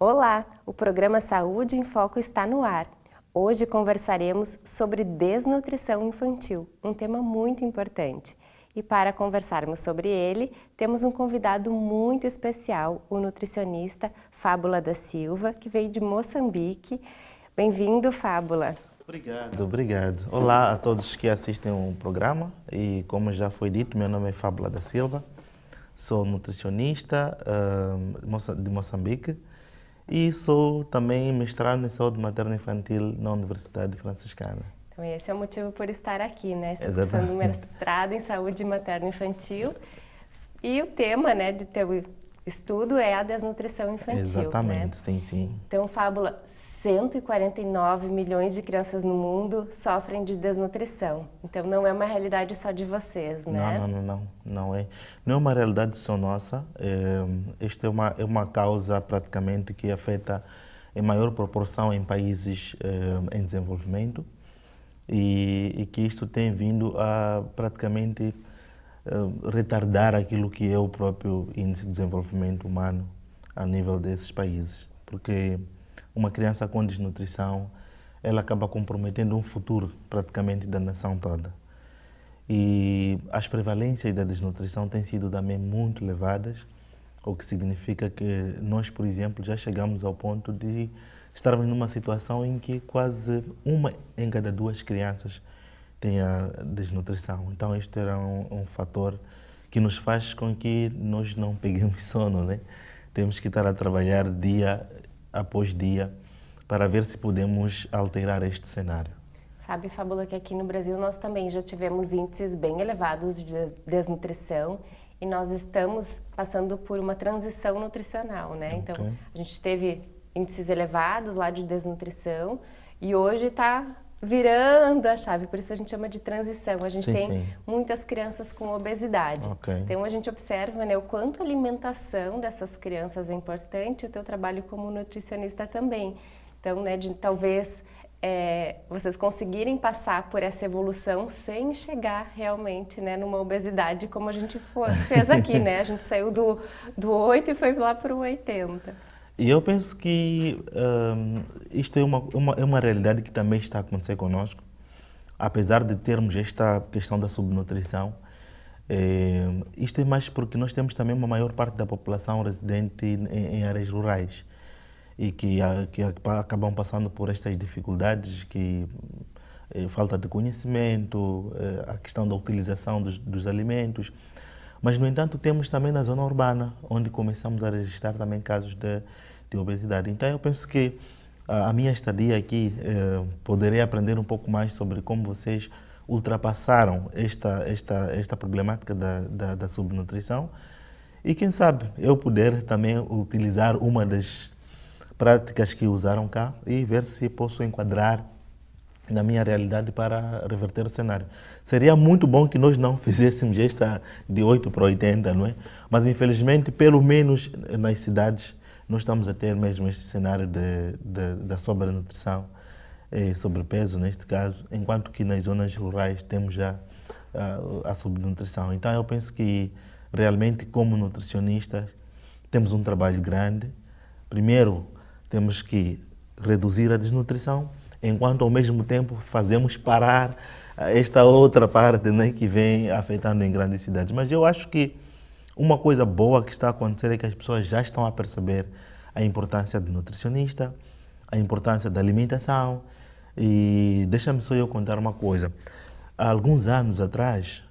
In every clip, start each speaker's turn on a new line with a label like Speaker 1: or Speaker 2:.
Speaker 1: Olá, o programa Saúde em Foco está no ar. Hoje conversaremos sobre desnutrição infantil, um tema muito importante. E para conversarmos sobre ele, temos um convidado muito especial, o nutricionista Fábula da Silva, que veio de Moçambique. Bem-vindo, Fábula.
Speaker 2: Obrigado. Olá a todos que assistem o programa e, como já foi dito, meu nome é Fábula da Silva, sou nutricionista de Moçambique e sou também mestrado em saúde materna infantil na Universidade Franciscana.
Speaker 1: Então esse é o motivo por estar aqui, né? Você do mestrado em saúde materna infantil e o tema, né, de teu estudo é a desnutrição infantil.
Speaker 2: Exatamente,
Speaker 1: né?
Speaker 2: sim.
Speaker 1: Então, Fábula, 149 milhões de crianças no mundo sofrem de desnutrição. Então, não é uma realidade só de vocês, né?
Speaker 2: Não é. Não é uma realidade só nossa. Esta é uma causa praticamente que afeta em maior proporção em países em desenvolvimento e que isto tem vindo a praticamente retardar aquilo que é o próprio índice de desenvolvimento humano a nível desses países. Porque uma criança com desnutrição, ela acaba comprometendo um futuro praticamente da nação toda. E as prevalências da desnutrição têm sido também muito elevadas, o que significa que nós, por exemplo, já chegamos ao ponto de estarmos numa situação em que quase uma em cada duas crianças tem a desnutrição. Então, este era um fator que nos faz com que nós não peguemos sono, né? Temos que estar a trabalhar dia após dia para ver se podemos alterar este cenário.
Speaker 1: Sabe, Fábula, que aqui no Brasil nós também já tivemos índices bem elevados de desnutrição e nós estamos passando por uma transição nutricional, né?
Speaker 2: Okay.
Speaker 1: Então, a gente teve índices elevados lá de desnutrição e hoje está virando a chave, por isso a gente chama de transição. A gente tem muitas crianças com obesidade.
Speaker 2: Okay.
Speaker 1: Então a gente observa, né, o quanto a alimentação dessas crianças é importante, o teu trabalho como nutricionista também. Então, né, de talvez vocês conseguirem passar por essa evolução sem chegar realmente, né, numa obesidade como a gente fez aqui, né? A gente saiu do 8 e foi lá para o 80.
Speaker 2: E eu penso que isto é uma realidade que também está a acontecer conosco. Apesar de termos esta questão da subnutrição, isto é mais porque nós temos também uma maior parte da população residente em áreas rurais e que acabam passando por estas dificuldades, que falta de conhecimento, a questão da utilização dos alimentos. Mas, no entanto, temos também na zona urbana, onde começamos a registrar também casos de obesidade. Então, eu penso que a minha estadia aqui poderei aprender um pouco mais sobre como vocês ultrapassaram esta problemática da subnutrição e, quem sabe, eu poder também utilizar uma das práticas que usaram cá e ver se posso enquadrar na minha realidade para reverter o cenário. Seria muito bom que nós não fizéssemos esta de 8 para 80, não é? Mas, infelizmente, pelo menos nas cidades, nós estamos a ter mesmo este cenário da sobrenutrição, sobrepeso neste caso, enquanto que nas zonas rurais temos já a subnutrição. Então, eu penso que, realmente, como nutricionistas, temos um trabalho grande. Primeiro, temos que reduzir a desnutrição, enquanto ao mesmo tempo fazemos parar esta outra parte, né, que vem afetando em grandes cidades. Mas eu acho que uma coisa boa que está a acontecer é que as pessoas já estão a perceber a importância do nutricionista, a importância da alimentação. E deixa-me só eu contar uma coisa. Há alguns anos atrás,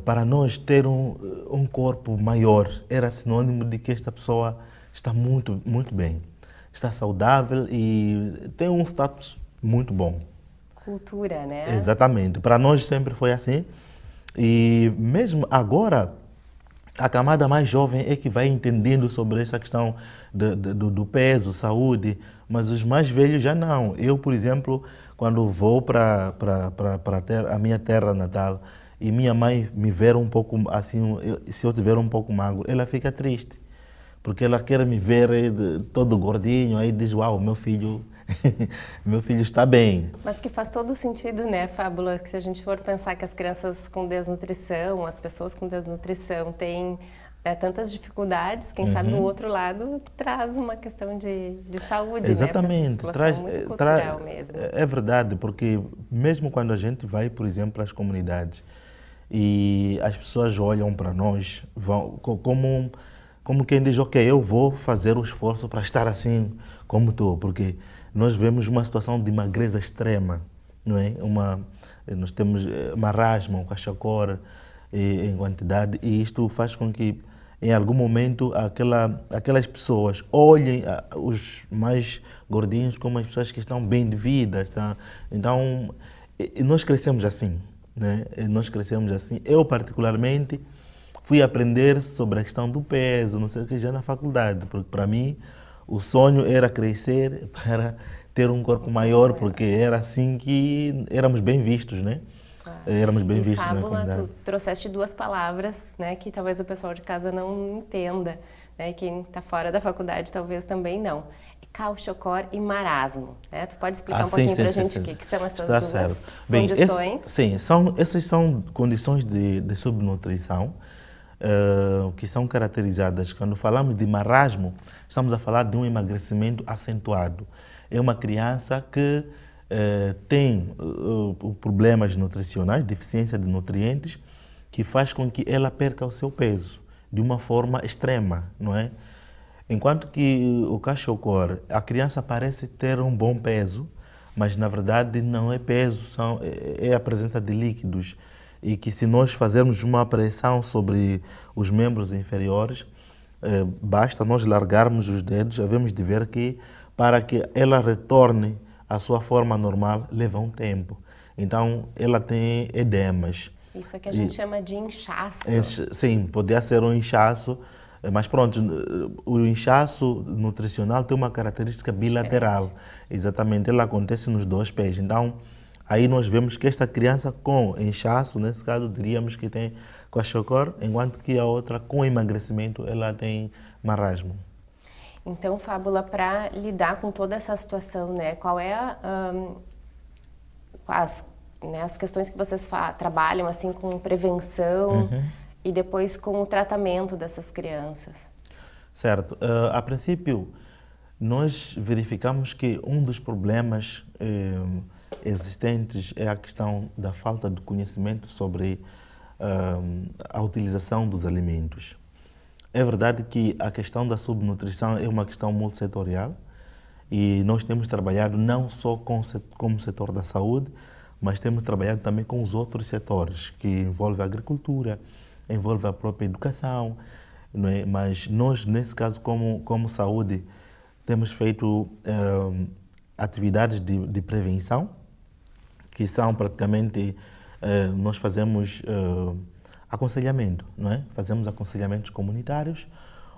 Speaker 2: para nós ter um corpo maior, era sinônimo de que esta pessoa está muito, muito bem. Está saudável e tem um status muito bom.
Speaker 1: Cultura, né?
Speaker 2: Exatamente. Para nós sempre foi assim. E mesmo agora, a camada mais jovem é que vai entendendo sobre essa questão do peso, saúde, mas os mais velhos já não. Eu, por exemplo, quando vou para a minha terra natal e minha mãe me ver um pouco assim, se eu estiver um pouco magro, ela fica triste. Porque ela quer me ver todo gordinho, aí diz, uau, meu filho está bem.
Speaker 1: Mas que faz todo sentido, né, Fábula, que se a gente for pensar que as crianças com desnutrição, as pessoas com desnutrição têm tantas dificuldades, quem sabe o outro lado traz uma questão de saúde,
Speaker 2: exatamente,
Speaker 1: né?
Speaker 2: traz,
Speaker 1: Muito cultural mesmo.
Speaker 2: é verdade, porque mesmo quando a gente vai, por exemplo, às comunidades e as pessoas olham para nós como quem diz, ok, eu vou fazer o esforço para estar assim como tu, porque nós vemos uma situação de magreza extrema, não é? Nós temos marasmo, cachacor em quantidade, e isto faz com que em algum momento aquelas pessoas olhem os mais gordinhos como as pessoas que estão bem de vida. Então, nós crescemos assim, né? Nós crescemos assim. Eu, particularmente, fui aprender sobre a questão do peso, não sei o que, já na faculdade, porque para mim o sonho era crescer para ter um corpo maior, porque era assim que éramos bem vistos, né?
Speaker 1: Claro.
Speaker 2: Éramos bem vistos na
Speaker 1: Fábula,
Speaker 2: comunidade.
Speaker 1: tu trouxeste duas palavras, né, que talvez o pessoal de casa não entenda, né, quem está fora da faculdade talvez também não. Cauchocor e marasmo, né? Tu pode explicar um pouquinho para a gente o que são essas
Speaker 2: Está
Speaker 1: duas
Speaker 2: certo. Bem,
Speaker 1: condições?
Speaker 2: essas são condições de subnutrição que são caracterizadas. Quando falamos de marasmo, estamos a falar de um emagrecimento acentuado. É uma criança que tem problemas nutricionais, deficiência de nutrientes, que faz com que ela perca o seu peso de uma forma extrema, não é? Enquanto que o cachocor, a criança parece ter um bom peso, mas na verdade não é peso, é a presença de líquidos. E que se nós fazermos uma pressão sobre os membros inferiores, basta nós largarmos os dedos, havemos de ver que para que ela retorne à sua forma normal leva um tempo. Então ela tem edemas.
Speaker 1: Isso é que a gente chama de inchaço.
Speaker 2: Sim, poderia ser um inchaço, mas pronto, o inchaço nutricional tem uma característica bilateral.
Speaker 1: Diferente.
Speaker 2: Exatamente, ele acontece nos dois pés. Então, aí nós vemos que esta criança com inchaço, nesse caso, diríamos que tem kwashiorkor, enquanto que a outra com emagrecimento, ela tem marasmo.
Speaker 1: Então, Fábula, para lidar com toda essa situação, né, qual é as questões que vocês trabalham assim com prevenção e depois com o tratamento dessas crianças?
Speaker 2: Certo. A princípio, nós verificamos que um dos problemas existentes é a questão da falta de conhecimento sobre a utilização dos alimentos. É verdade que a questão da subnutrição é uma questão multissetorial e nós temos trabalhado não só como setor da saúde, mas temos trabalhado também com os outros setores, que envolvem a agricultura, envolve a própria educação, não é? Mas nós, nesse caso, como saúde, temos feito atividades de prevenção, que são praticamente, nós fazemos aconselhamento, não é? Fazemos aconselhamentos comunitários,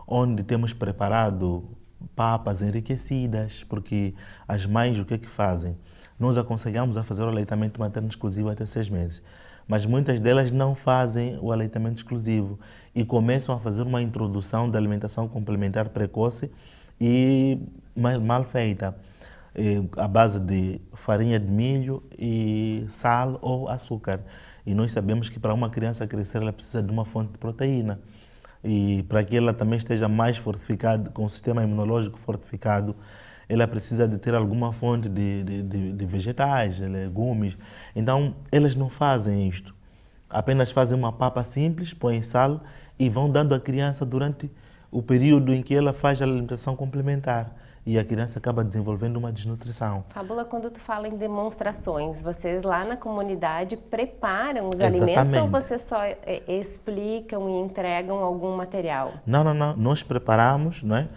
Speaker 2: onde temos preparado papas enriquecidas, porque as mães o que é que fazem? Nós aconselhamos a fazer o aleitamento materno exclusivo até 6 meses, mas muitas delas não fazem o aleitamento exclusivo e começam a fazer uma introdução da alimentação complementar precoce e mal feita, à base de farinha de milho e sal ou açúcar. E nós sabemos que para uma criança crescer ela precisa de uma fonte de proteína. E para que ela também esteja mais fortificada, com o sistema imunológico fortificado, ela precisa de ter alguma fonte de vegetais, de legumes. Então, elas não fazem isto. Apenas fazem uma papa simples, põem sal e vão dando à criança durante o período em que ela faz a alimentação complementar. E a criança acaba desenvolvendo uma desnutrição.
Speaker 1: Fábula, quando tu fala em demonstrações, vocês lá na comunidade preparam os
Speaker 2: Exatamente.
Speaker 1: alimentos ou vocês só explicam e entregam algum material?
Speaker 2: Não. Nós preparamos, não é?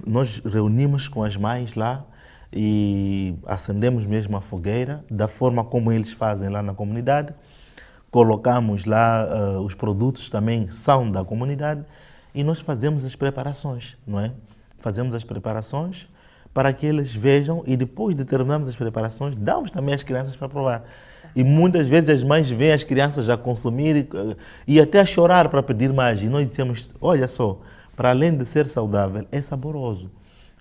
Speaker 2: Nós reunimos com as mães lá e acendemos mesmo a fogueira, da forma como eles fazem lá na comunidade. Colocamos lá, os produtos também são da comunidade e nós fazemos as preparações, não é? Fazemos as preparações para que eles vejam e depois de terminarmos as preparações, damos também às crianças para provar. E muitas vezes as mães veem as crianças a consumir e até a chorar para pedir mais. E nós dizemos, olha só, para além de ser saudável, é saboroso.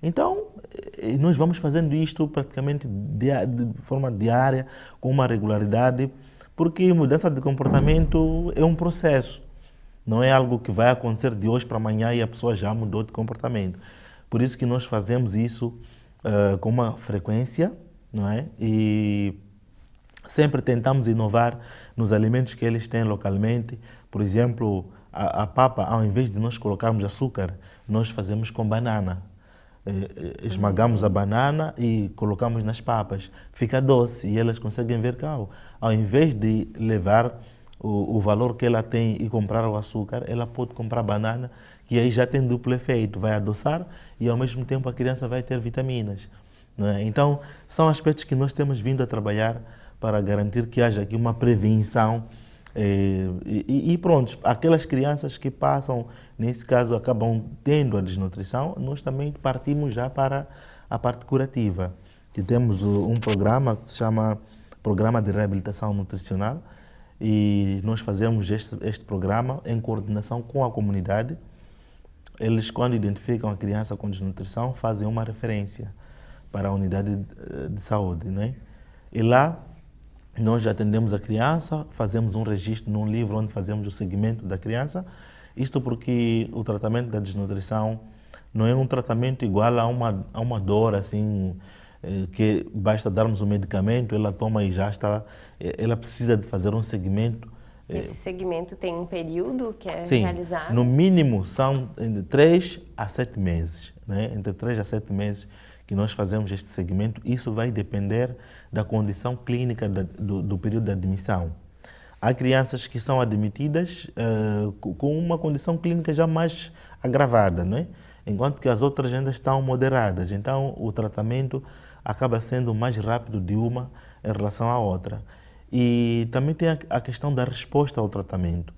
Speaker 2: Então, nós vamos fazendo isto praticamente de forma diária, com uma regularidade, porque mudança de comportamento é um processo. Não é algo que vai acontecer de hoje para amanhã e a pessoa já mudou de comportamento. Por isso que nós fazemos isso com uma frequência, não é? E sempre tentamos inovar nos alimentos que eles têm localmente. Por exemplo, a papa, ao invés de nós colocarmos açúcar, nós fazemos com banana. Esmagamos a banana e colocamos nas papas. Fica doce e elas conseguem ver que ao invés de levar o valor que ela tem e comprar o açúcar, ela pode comprar banana, que aí já tem duplo efeito. Vai adoçar e ao mesmo tempo a criança vai ter vitaminas. Não é? Então, são aspectos que nós temos vindo a trabalhar para garantir que haja aqui uma prevenção. E pronto, aquelas crianças que passam, nesse caso, acabam tendo a desnutrição, nós também partimos já para a parte curativa. Que temos um programa que se chama Programa de Reabilitação Nutricional e nós fazemos este programa em coordenação com a comunidade. Eles, quando identificam a criança com desnutrição, fazem uma referência para a unidade de saúde, né? E lá nós atendemos a criança, fazemos um registro num livro onde fazemos o seguimento da criança. Isto porque o tratamento da desnutrição não é um tratamento igual a uma dor assim, que basta darmos um medicamento, ela toma e já está. Ela precisa de fazer um segmento.
Speaker 1: Esse segmento tem um período que é
Speaker 2: Sim,
Speaker 1: realizado?
Speaker 2: No mínimo são entre 3 a 7 meses, né? Entre 3 a 7 meses que nós fazemos este segmento. Isso vai depender da condição clínica do período de admissão. Há crianças que são admitidas com uma condição clínica já mais agravada, não é? Enquanto que as outras ainda estão moderadas. Então, o tratamento acaba sendo mais rápido de uma em relação à outra. E também tem a questão da resposta ao tratamento.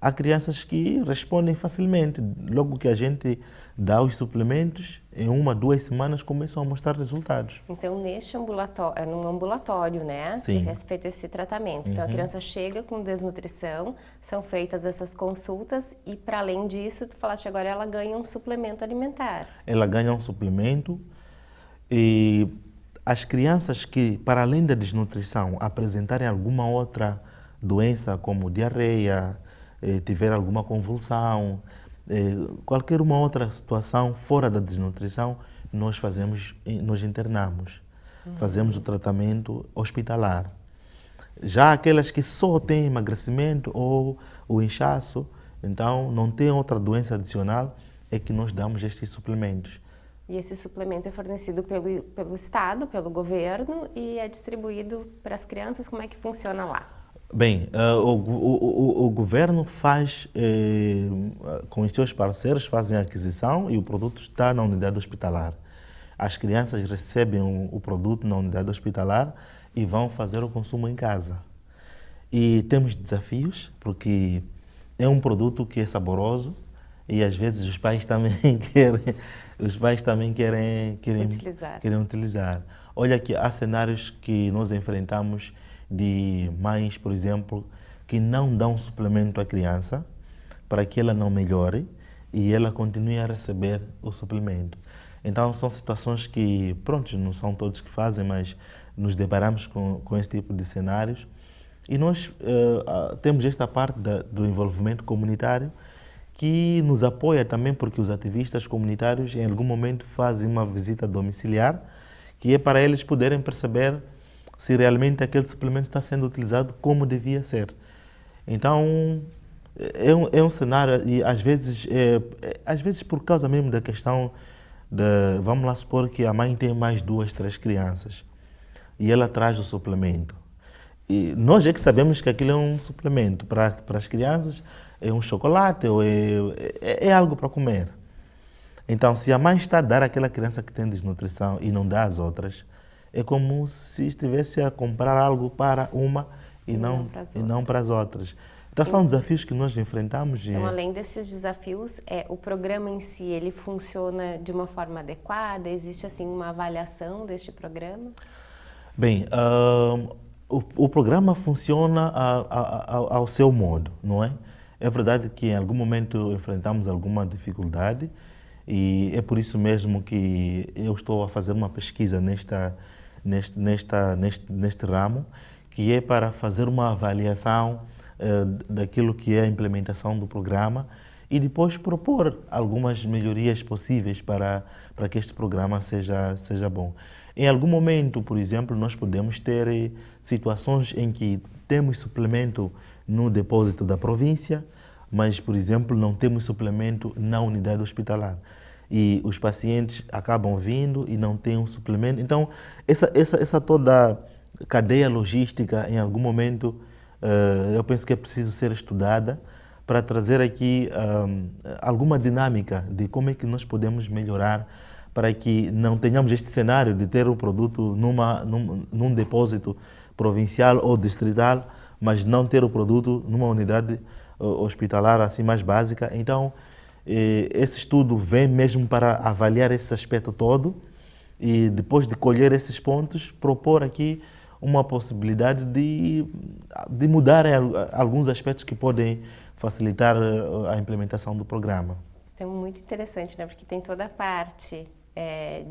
Speaker 2: Há crianças que respondem facilmente. Logo que a gente dá os suplementos, em 1 a 2 semanas começam a mostrar resultados.
Speaker 1: Então, neste ambulatório, num ambulatório, né?
Speaker 2: Sim.
Speaker 1: Que é feito esse tratamento. Então, a criança chega com desnutrição, são feitas essas consultas e, para além disso, tu falaste agora, ela ganha um suplemento alimentar.
Speaker 2: Ela ganha um suplemento e as crianças que, para além da desnutrição, apresentarem alguma outra doença, como diarreia, tiver alguma convulsão, qualquer uma outra situação fora da desnutrição, nós internamos, fazemos o tratamento hospitalar. Já aquelas que só têm emagrecimento ou o inchaço, então não tem outra doença adicional, é que nós damos estes suplementos.
Speaker 1: E esse suplemento é fornecido pelo Estado, pelo governo e é distribuído para as crianças? Como é que funciona lá?
Speaker 2: Bem, o governo faz, com os seus parceiros, fazem a aquisição e o produto está na unidade hospitalar. As crianças recebem o produto na unidade hospitalar e vão fazer o consumo em casa. E temos desafios, porque é um produto que é saboroso e às vezes os pais também querem utilizar. Olha que há cenários que nós enfrentamos de mães, por exemplo, que não dão suplemento à criança para que ela não melhore e ela continue a receber o suplemento. Então são situações que, pronto, não são todos que fazem, mas nos deparamos com esse tipo de cenários. E nós temos esta parte do envolvimento comunitário que nos apoia também, porque os ativistas comunitários em algum momento fazem uma visita domiciliar, que é para eles poderem perceber se realmente aquele suplemento está sendo utilizado como devia ser. Então, é um cenário, e às vezes por causa mesmo da questão vamos lá supor que a mãe tem mais 2, 3 crianças e ela traz o suplemento. E nós é que sabemos que aquilo é um suplemento para as crianças, é um chocolate ou é algo para comer. Então, se a mãe está a dar àquela criança que tem desnutrição e não dá às outras, é como se estivesse a comprar algo para uma e não para as outras. Então, são desafios que nós enfrentamos.
Speaker 1: Então, além desses desafios, o programa em si, ele funciona de uma forma adequada? Existe, assim, uma avaliação deste programa?
Speaker 2: Bem, o programa funciona ao seu modo, não é? É verdade que em algum momento enfrentamos alguma dificuldade e é por isso mesmo que eu estou a fazer uma pesquisa neste ramo, que é para fazer uma avaliação daquilo que é a implementação do programa e depois propor algumas melhorias possíveis para que este programa seja bom. Em algum momento, por exemplo, nós podemos ter situações em que temos suplemento no depósito da província, mas, por exemplo, não temos suplemento na unidade hospitalar. E os pacientes acabam vindo e não têm um suplemento. Então, essa toda cadeia logística, em algum momento, eu penso que é preciso ser estudada para trazer aqui alguma dinâmica de como é que nós podemos melhorar para que não tenhamos este cenário de ter o produto num depósito provincial ou distrital, mas não ter o produto numa unidade hospitalar assim mais básica. Então, esse estudo vem mesmo para avaliar esse aspecto todo e depois de colher esses pontos, propor aqui uma possibilidade de mudar alguns aspectos que podem facilitar a implementação do programa.
Speaker 1: Então, muito interessante, né? Porque tem toda a parte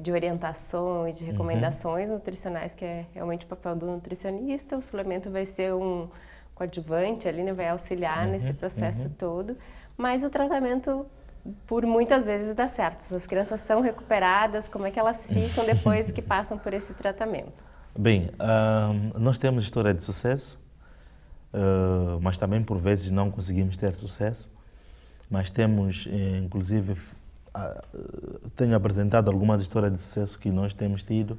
Speaker 1: de orientações, de recomendações nutricionais, que é realmente o papel do nutricionista. O suplemento vai ser um coadjuvante ali, né? Vai auxiliar nesse processo todo. Mas o tratamento, por muitas vezes, dá certo. As crianças são recuperadas, como é que elas ficam depois que passam por esse tratamento?
Speaker 2: Bem, nós temos história de sucesso, mas também por vezes não conseguimos ter sucesso. Mas temos, inclusive, tenho apresentado algumas histórias de sucesso que nós temos tido.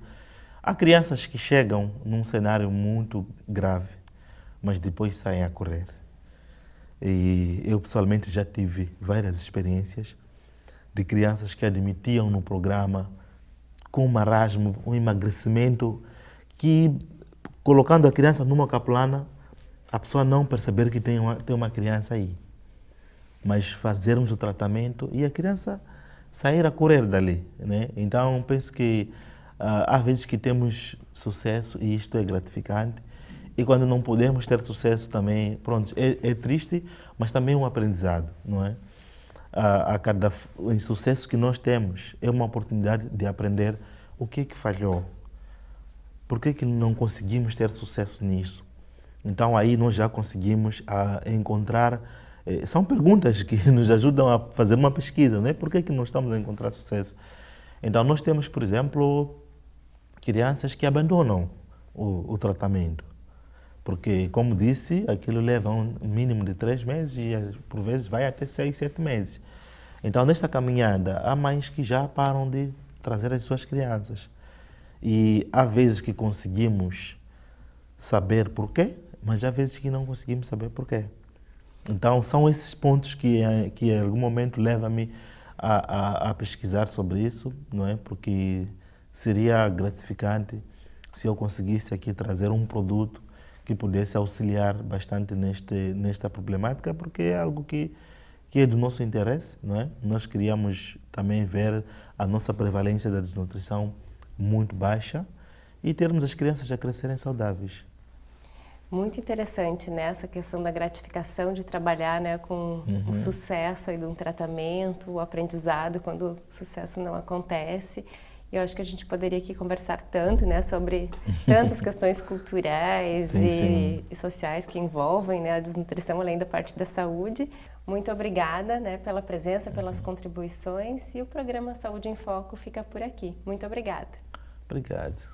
Speaker 2: Há crianças que chegam num cenário muito grave, mas depois saem a correr. E eu pessoalmente já tive várias experiências de crianças que admitiam no programa com um marasmo, um emagrecimento, que colocando a criança numa capulana, a pessoa não perceber que tem uma criança aí. Mas fazermos o tratamento e a criança sair a correr dali, né? Então, penso que há vezes que temos sucesso e isto é gratificante. E quando não podemos ter sucesso também, pronto, é triste, mas também é um aprendizado, não é? A cada insucesso que nós temos é uma oportunidade de aprender o que é que falhou. Por que é que não conseguimos ter sucesso nisso? Então aí nós já conseguimos encontrar, são perguntas que nos ajudam a fazer uma pesquisa, né? Por que é que não estamos a encontrar sucesso? Então nós temos, por exemplo, crianças que abandonam o tratamento. Porque, como disse, aquilo leva um mínimo de 3 meses e por vezes vai até 6, 7 meses. Então, nesta caminhada, há mães que já param de trazer as suas crianças. E há vezes que conseguimos saber porquê, mas há vezes que não conseguimos saber porquê. Então, são esses pontos que em algum momento levam-me a pesquisar sobre isso, não é? Porque seria gratificante se eu conseguisse aqui trazer um produto que pudesse auxiliar bastante nesta problemática, porque é algo que é do nosso interesse, não é? Nós queríamos também ver a nossa prevalência da desnutrição muito baixa e termos as crianças a crescerem saudáveis.
Speaker 1: Muito interessante, né? Essa questão da gratificação de trabalhar, né, com o sucesso aí de um tratamento, o aprendizado quando o sucesso não acontece. Eu acho que a gente poderia aqui conversar tanto, né, sobre tantas questões culturais e sociais que envolvem, né, a desnutrição além da parte da saúde. Muito obrigada, né, pela presença, pelas contribuições, e o programa Saúde em Foco fica por aqui. Muito obrigada.
Speaker 2: Obrigado.